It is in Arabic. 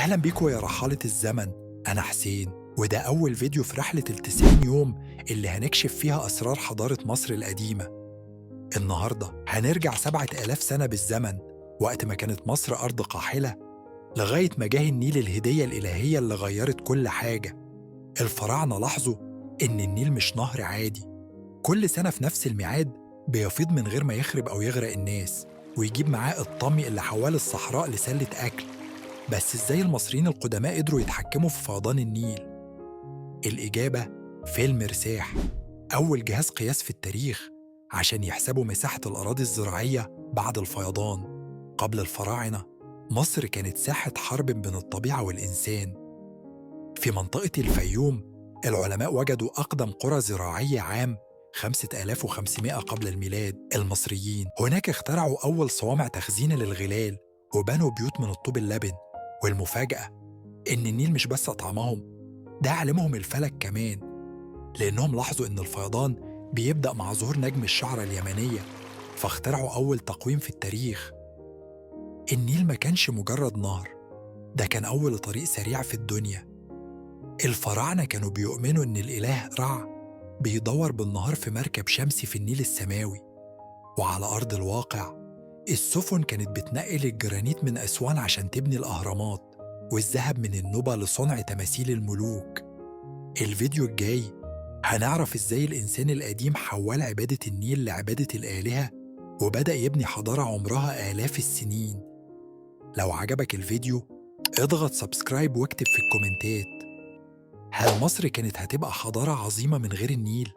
أهلا بيكم يا رحالة الزمن. أنا حسين، وده أول فيديو في رحلة ال90 يوم اللي هنكشف فيها أسرار حضارة مصر القديمة. النهاردة هنرجع 7000 سنة بالزمن، وقت ما كانت مصر أرض قاحلة، لغاية ما جه النيل الهدية الإلهية اللي غيرت كل حاجة. الفراعنة لاحظوا إن النيل مش نهر عادي، كل سنة في نفس الميعاد بيفيض من غير ما يخرب أو يغرق الناس، ويجيب معاه الطمي اللي حول الصحراء لسلة أكل. بس إزاي المصريين القدماء قدروا يتحكموا في فيضان النيل؟ الإجابة في المرساح، أول جهاز قياس في التاريخ عشان يحسبوا مساحة الأراضي الزراعية بعد الفيضان. قبل الفراعنة، مصر كانت ساحة حرب بين الطبيعة والإنسان. في منطقة الفيوم، العلماء وجدوا أقدم قرى زراعية عام 5500 قبل الميلاد. المصريين هناك اخترعوا أول صوامع تخزين للغلال، وبنوا بيوت من الطوب اللبن. والمفاجأة إن النيل مش بس أطعمهم، ده علمهم الفلك كمان، لأنهم لاحظوا إن الفيضان بيبدأ مع ظهور نجم الشعرة اليمنية، فاخترعوا أول تقويم في التاريخ. النيل ما كانش مجرد نهر، ده كان أول طريق سريع في الدنيا. الفراعنة كانوا بيؤمنوا إن الإله رع بيدور بالنهار في مركب شمسي في النيل السماوي. وعلى أرض الواقع، السفن كانت بتنقل الجرانيت من أسوان عشان تبني الأهرامات، والذهب من النوبة لصنع تماثيل الملوك. الفيديو الجاي هنعرف إزاي الإنسان القديم حول عبادة النيل لعبادة الآلهة، وبدأ يبني حضارة عمرها آلاف السنين. لو عجبك الفيديو اضغط سبسكرايب واكتب في الكومنتات، هل مصر كانت هتبقى حضارة عظيمة من غير النيل؟